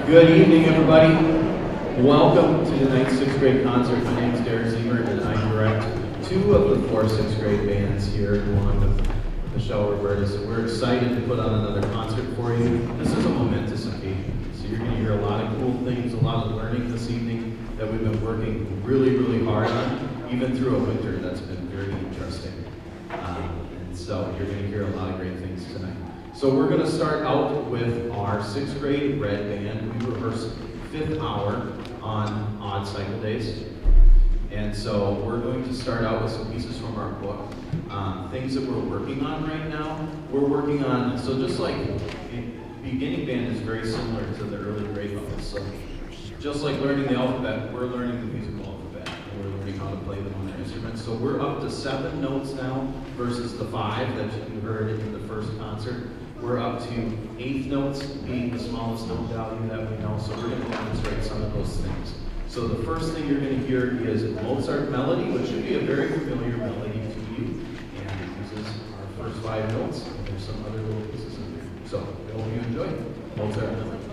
Good evening, everybody. Welcome to tonight's 6th grade concert. My name is Derek Ziemer, and I direct 2 of the 4 6th grade bands here, along with Michelle Roberta. So we're excited to put on another concert for you. This is a momentous occasion. So you're going to hear a lot of cool things, a lot of learning this evening that we've been working really, really hard on, even through a winter that's been very interesting. And so you're going to hear a lot of great things tonight. So we're going to start out with our 6th grade red band. We rehearse 5th hour on odd cycle days. And so we're going to start out with some pieces from our book. Things that we're working on right now. We're working on, so just like beginning band is very similar to the early grade levels. So just like learning the alphabet, we're learning the musical alphabet. And we're learning how to play them on their instruments. So we're up to 7 notes now versus the 5 that you heard in the first concert. We're up to 8th notes being the smallest note value that we know, so we're going to demonstrate some of those things. So the first thing you're going to hear is Mozart Melody, which should be a very familiar melody to you, and it uses our first 5 notes, and there's some other little pieces in there. So I hope you enjoy Mozart Melody.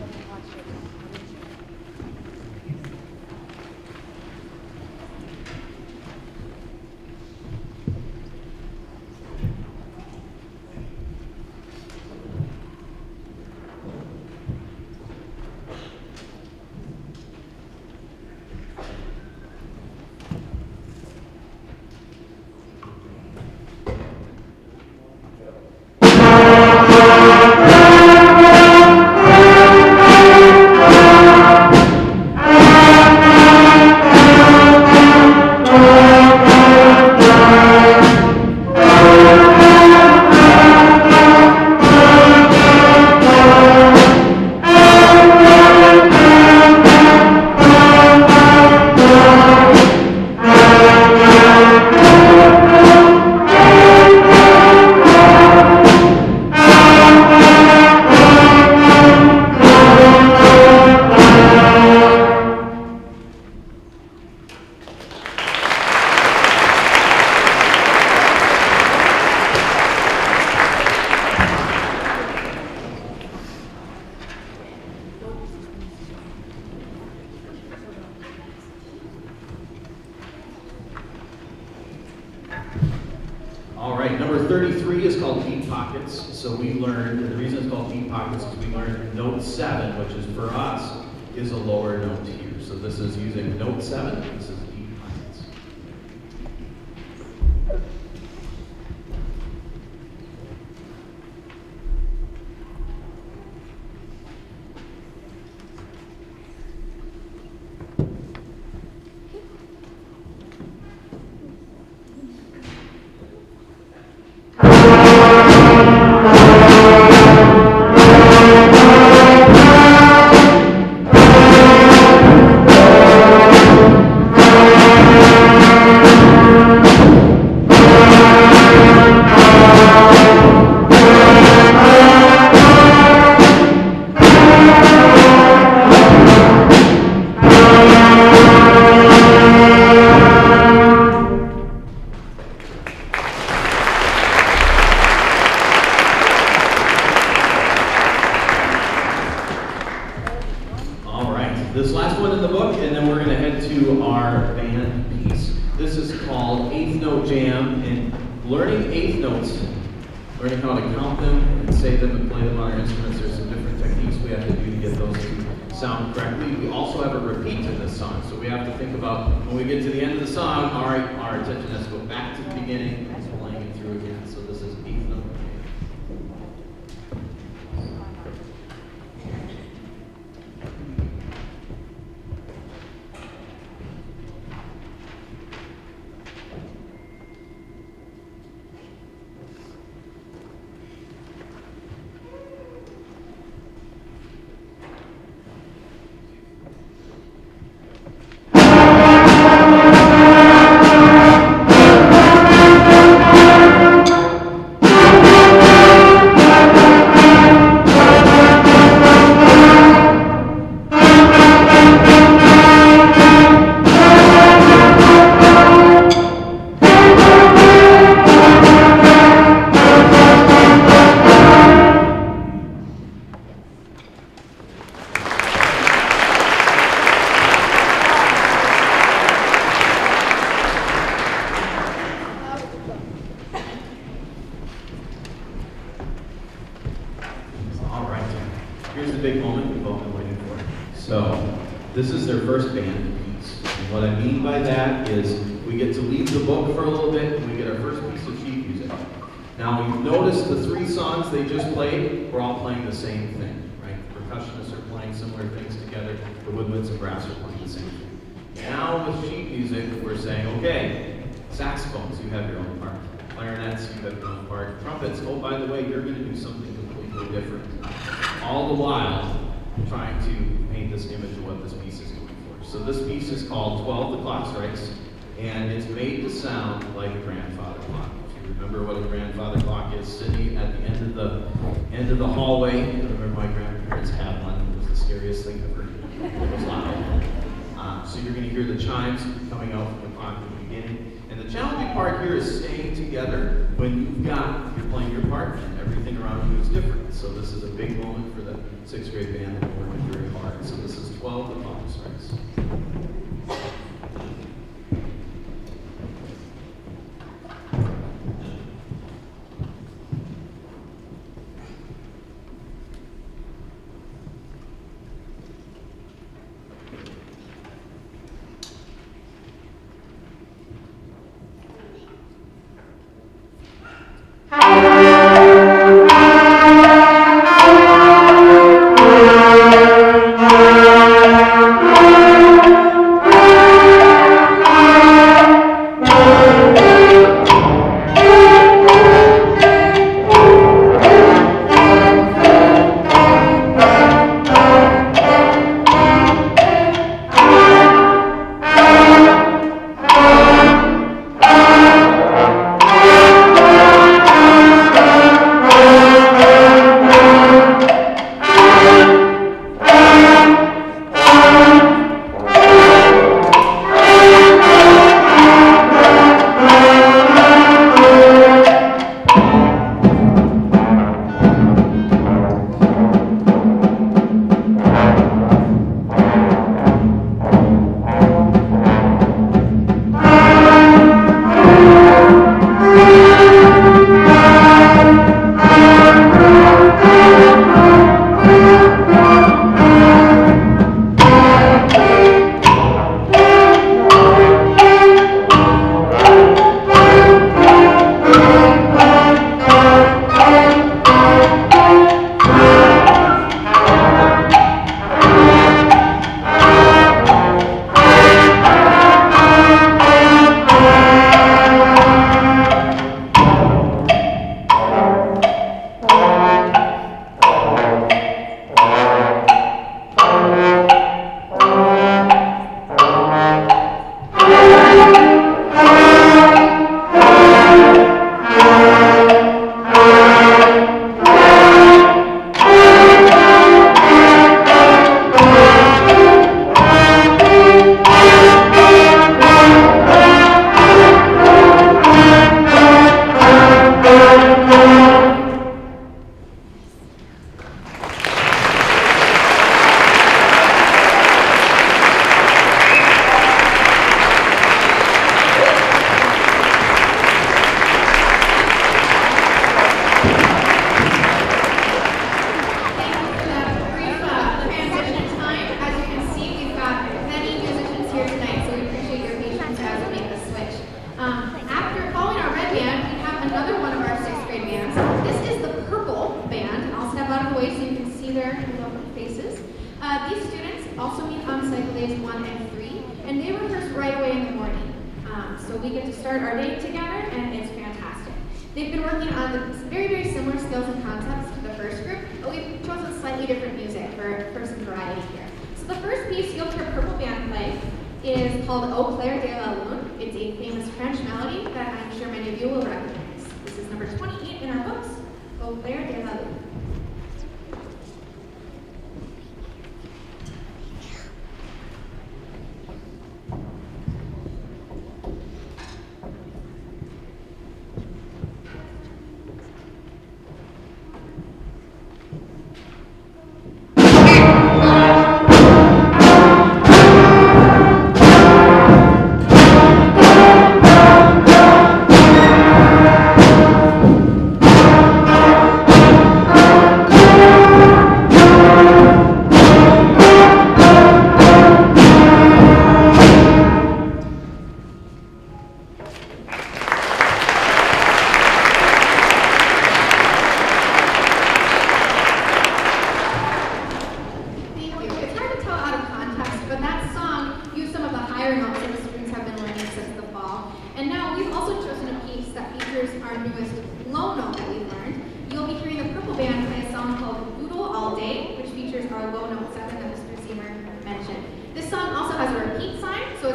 All right, number 33 is called Deep Pockets. So we learned, the reason it's called Deep Pockets is we learned note 7, which is for us, is a lower note here. So this is using note 7, this is Deep Pockets. This last one in the book, and then we're going to head to our band piece. This is called 8th Note Jam, and learning 8th notes, learning how to count them and say them and play them on our instruments. There's some different techniques we have to do to get those to sound correctly. We also have a repeat in this song, so we have to think about when we get to the end of the song, all right, our attention has to go back to the beginning and playing it through again. So this is 8th Note Jam. first band piece. And what I mean by that is we get to leave the book for a little bit and we get our first piece of sheet music. Now you've noticed the 3 songs they just played, we're all playing the same thing, right? The percussionists are playing similar things together, the woodwinds and brass are playing the same thing. Now with sheet music, we're saying, okay, saxophones, you have your own part. Clarinets, you have your own part. Trumpets, oh, by the way, you're going to do something completely different. All the while, trying to paint this image of what this piece is going for. So this piece is called 12 the Clock Strikes, and it's made to sound like a grandfather clock. If you remember what a grandfather clock is, sitting at the end of the hallway. I remember my grandparents had one. It was the scariest thing ever. It was loud. So you're going to hear the chimes coming out from the clock at the beginning. And the challenging part here is staying together when you're playing your part and everything around you is different. So this is a big moment for the 6th grade band that we're working very hard. So this is 12 the Clock Strikes. They've been working on the very, very similar skills and concepts to the first group, but we've chosen slightly different music for some variety here. So the first piece you'll hear Purple Band play is called Au Clair de la Lune. It's a famous French melody that I'm sure many of you will recognize. This is number 28 in our books, Au Clair de la Lune.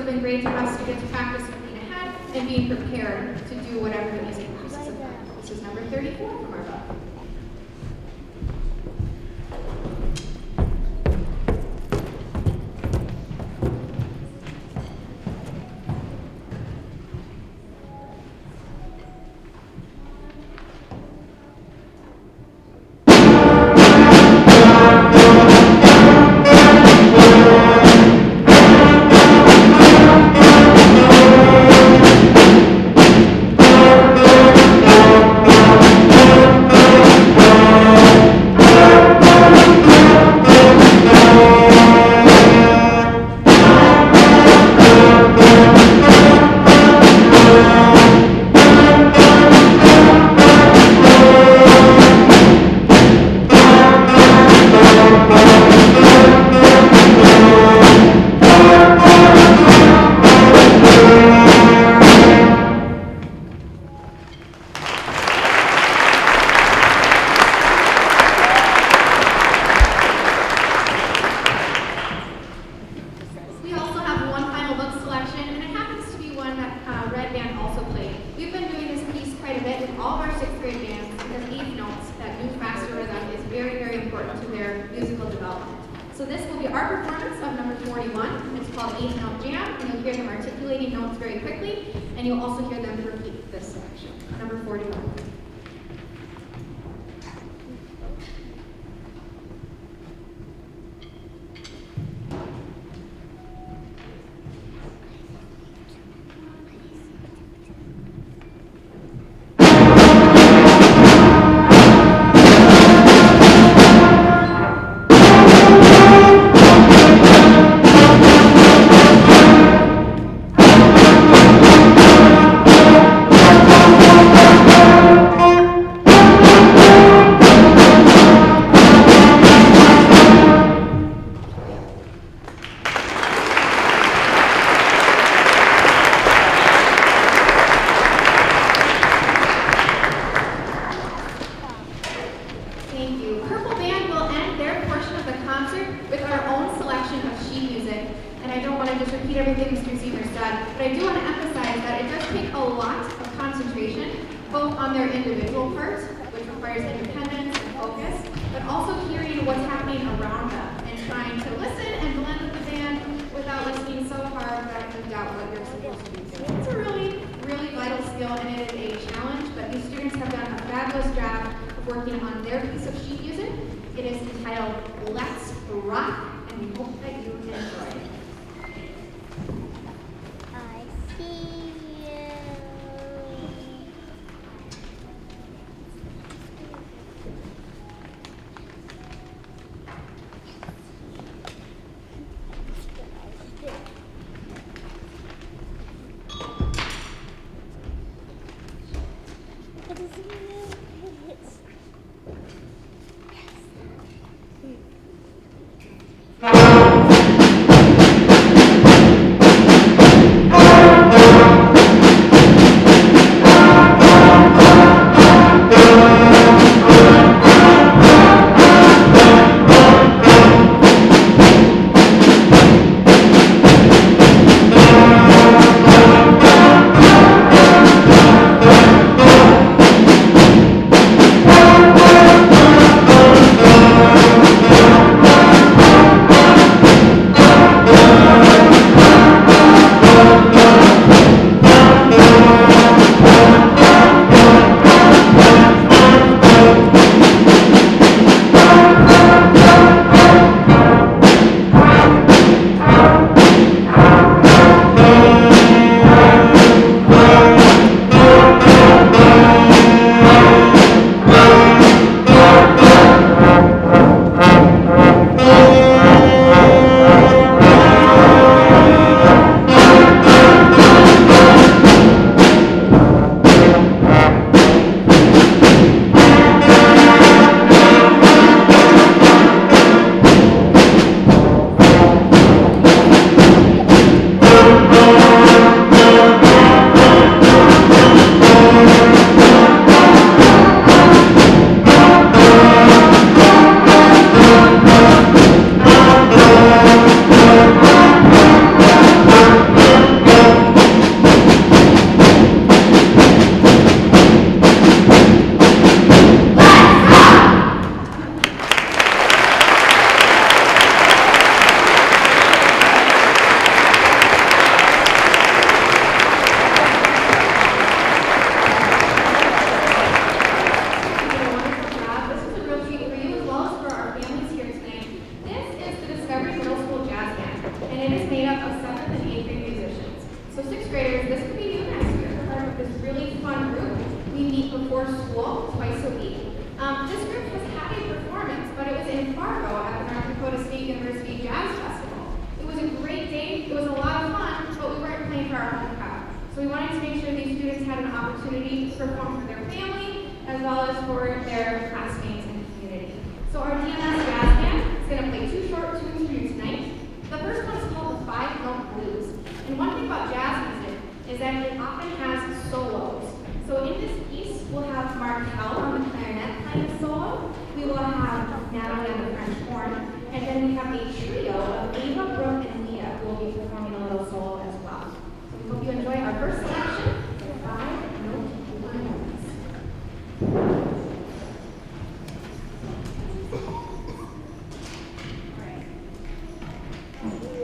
been great to have students practice looking ahead and being prepared to do whatever the music asks of them. This is number 34 from our book. We also have one final book selection, and it happens to be one that Red Band also played. We've been doing this piece quite a bit with all of our 6th grade bands because 8th notes, that new faster rhythm, is very, very important to their musical development. So this will be our performance of number 41. It's called 8th Note Jam, and you'll hear them articulating notes very quickly, and you'll also hear them repeat this section. Number 41. Thank you. Purple Band will end their portion of the concert with our own selection of sheet music. And I don't want to just repeat everything Mr. Ziemer said, but I do want to emphasize that it does take a lot of concentration, both on their individual parts, which requires independence and focus, but also hearing what's happening around them and trying to listen and blend with the band without listening so hard that you doubt what you're supposed to be doing. It's a really, really vital skill, and it is a challenge, but these students have done a fabulous job working on their piece of sheet music. It is entitled Let's Rock, and we hope that you enjoy it. I see you. What is it? Yes. before school, twice a week. This group has had a performance, but it was in Fargo at the North Dakota State University Jazz Festival. It was a great day, it was a lot of fun, but we weren't playing for our home crowd. So we wanted to make sure these students had an opportunity to perform for their family, as well as for their classmates and community. So our DMS Jazz Band is going to play 2 short tunes for you tonight. The first one is called the 5-Note Blues. And one thing about jazz music is that it often has solos. So in this piece, we'll have Markel on the clarinet playing a solo. We will have Natalie on the French horn. And then we have a trio of Ava, Brooke, and Mia who will be performing a little solo as well. So we hope you enjoy our first selection, the 5-Note Blues. Thank you.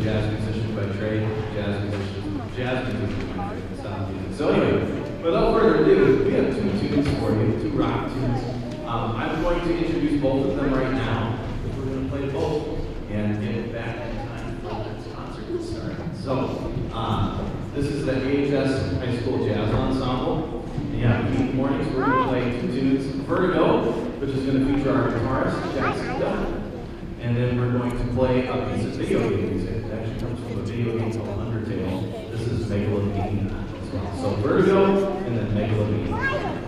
jazz musician by trade, jazz musician by sound music. So anyway, without further ado, we have two tunes for you, two rock tunes. I'm going to introduce both of them right now, because we're going to play both and get it back in time for this concert to start. So, this is the AAHS High School Jazz Ensemble. Yeah, week mornings we're going to play two tunes. Vertigo, which is going to feature our guitarist, Jackson Dunn. And then we're going to play a piece of video game music. It actually comes from a video game called Undertale. This is Megalomania as well. So Vertigo and then Megalomania.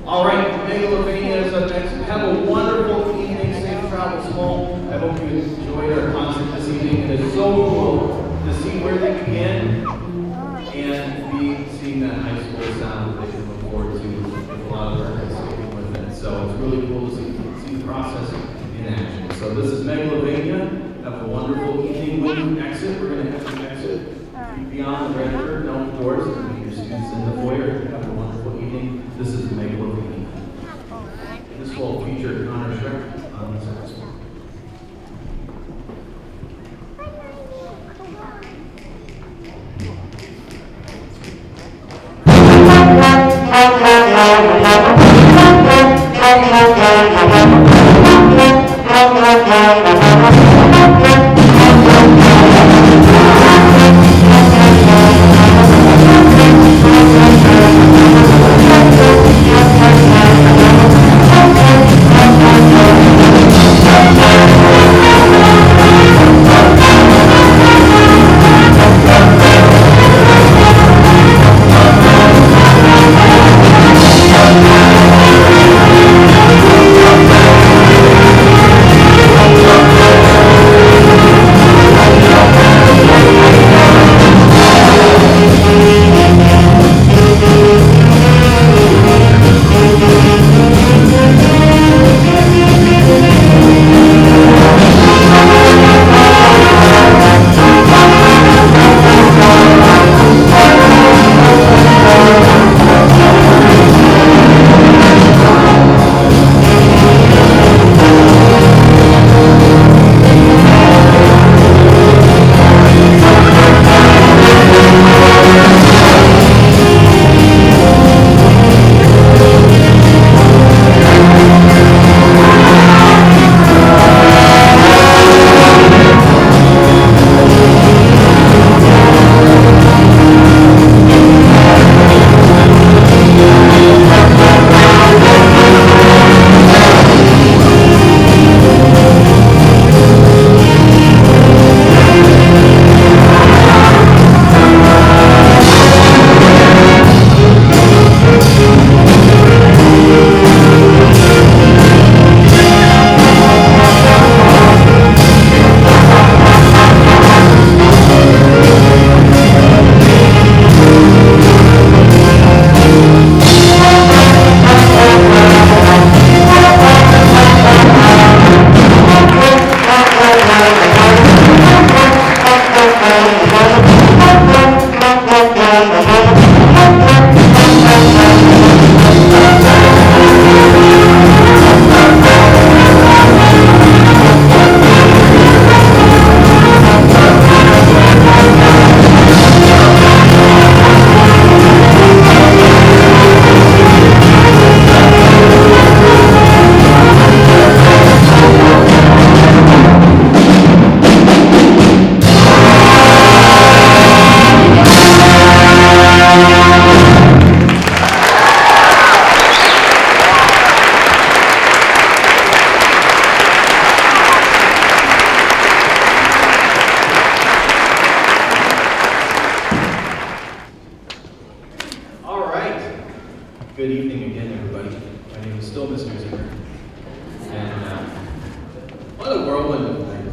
All right, Megalomania is up next. Have a wonderful evening. Safe travels home. I hope you enjoyed our concert this evening. It is so cool to see where they began and be seeing that high school sound that they can look forward to with a lot of work and sticking with it. So it's really cool to see the process in action. So this is Megalomania. Have a wonderful evening. When you exit, we're going to have you exit beyond the red curtain, open doors, and meet your students in the foyer. Have a wonderful evening. This is Megalomania. This will feature Connor Schreck on the saxophone.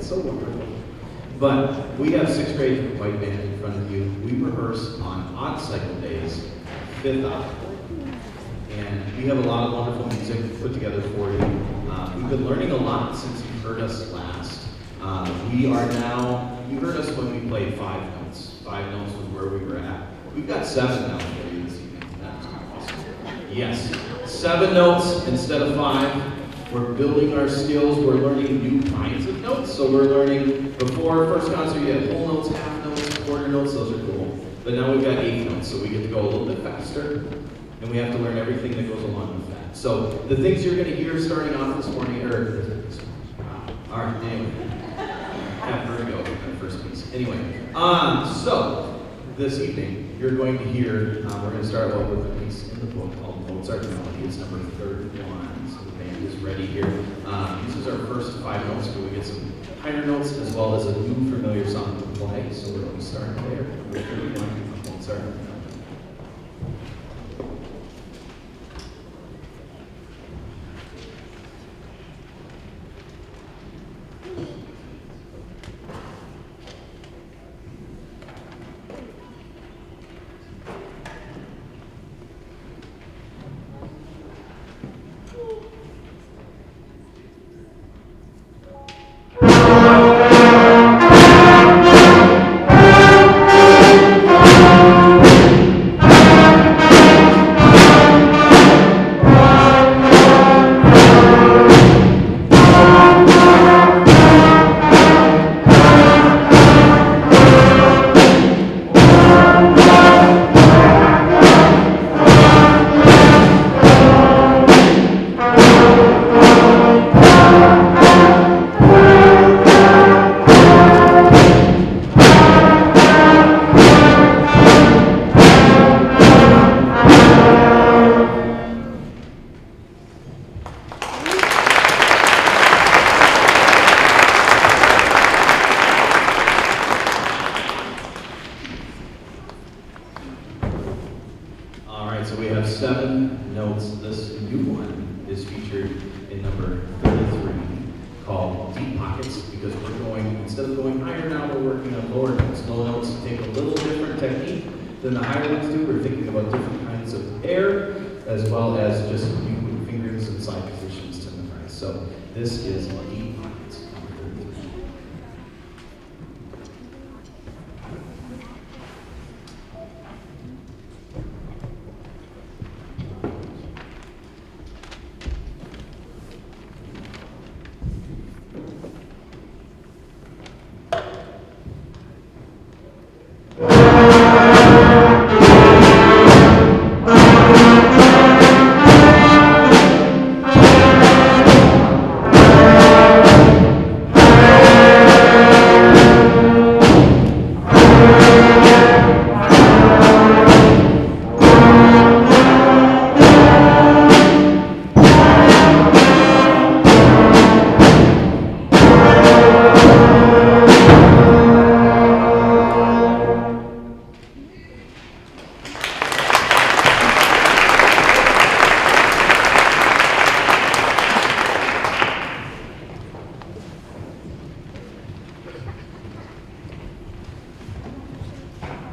so wonderful. But we have 6th grade white band in front of you. We rehearse on odd cycle days, 5th hour. And we have a lot of wonderful music put together for you. We've been learning a lot since you heard us last. We are now, you heard us when we played 5 notes. 5 notes was where we were at. We've got 7 now for you this evening. That's awesome. Yes, 7 notes instead of 5. We're building our skills. We're learning new kinds of notes. So we're learning, before first concert, you had whole notes, half notes, quarter notes. Those are cool. But now we've got 8 notes, so we get to go a little bit faster. And we have to learn everything that goes along with that. So the things you're going to hear starting off this morning, all right, anyway. Have vertigo in the first piece. Anyway, so this evening, you're going to hear, we're going to start off with a piece in the book called Mozart Melody. It's number 31. So the band is ready here. This is our first 5 notes, but we get some higher notes as well as a new familiar song to play. So we're going to start there with 31 Mozart Melody. So we have 7 notes. This new one is featured in number 33, called Deep Pockets, because we're going, instead of going higher now, we're working on lower notes. Low notes take a little different technique than the higher ones do. We're thinking about different kinds of air, as well as just using fingers and side positions to memorize. So this is Deep Pockets, number 33.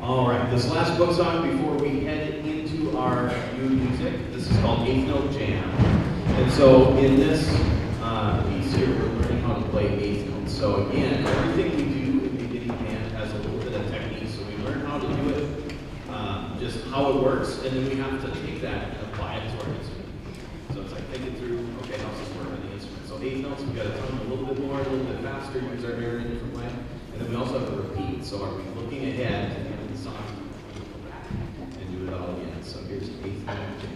All right, this last book song before we head into our new music, this is called 8th Note Jam. And so in this piece here, we're learning how to play 8th notes. So again, everything we do in the beginning band has a little bit of technique. So we learn how to do it, just how it works, and then we have to take that and apply it to our instrument. So it's like thinking through, okay, how's this work on the instrument? So 8th notes, we got to tone a little bit more, a little bit faster, use our air in a different way. And then we also have to repeat. So are we looking ahead to the end of the song? Go back and do it all again. So here's 8th Note Jam.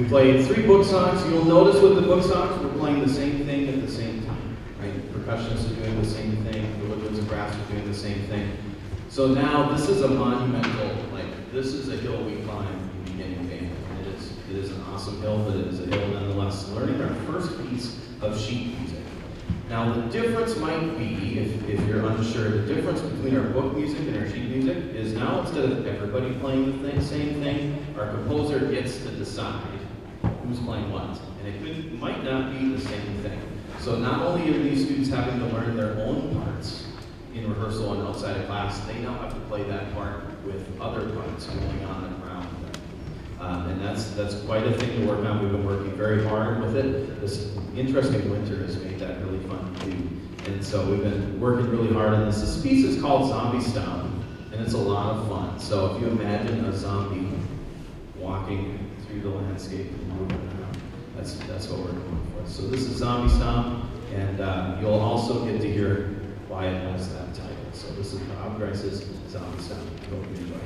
We played 3 book songs. You'll notice with the book songs, we're playing the same thing at the same time, right? Percussionists are doing the same thing, the woodwinds and brass are doing the same thing. So now this is a monumental, like this is a hill we climb in beginning band. And it is an awesome hill, but it is a hill nonetheless. Learning our first piece of sheet music. Now the difference might be, if you're unsure, the difference between our book music and our sheet music is now instead of everybody playing the same thing, our composer gets to decide who's playing what. And it might not be the same thing. So not only are these students having to learn their own parts in rehearsal and outside of class, they now have to play that part with other parts going on around them. And that's quite a thing to work on. We've been working very hard with it. This interesting winter has made that really fun to do. And so we've been working really hard on this. This piece is called Zombie Stomp, and it's a lot of fun. So if you imagine a zombie walking through the landscape and moving around, that's what we're going for. So this is Zombie Stomp, and you'll also get to hear why it has that title. So this is Bob Grice's Zombie Stomp. Hope you enjoy it.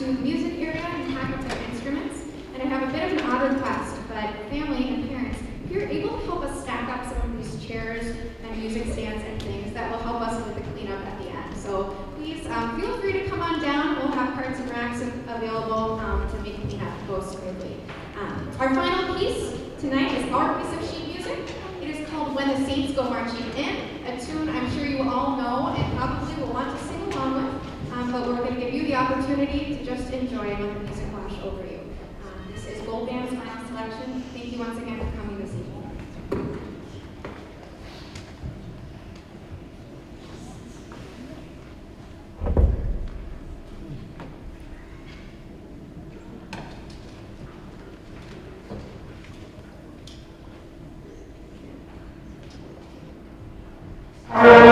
to the music area and pack up their instruments. And I have a bit of an odd request, but family and parents, if you're able to help us stack up some of these chairs and music stands and things, that will help us with the cleanup at the end. So please feel free to come on down. We'll have carts and racks available to make cleanup go smoothly. Our final piece tonight is our piece of sheet music. It is called When the Saints Go Marching In, a tune I'm sure you all know and probably will want to sing along with, but we're going to give you the opportunity to just enjoy it when the music wash over you. This is Gold Band's final selection. Thank you once again for coming this evening. Bye.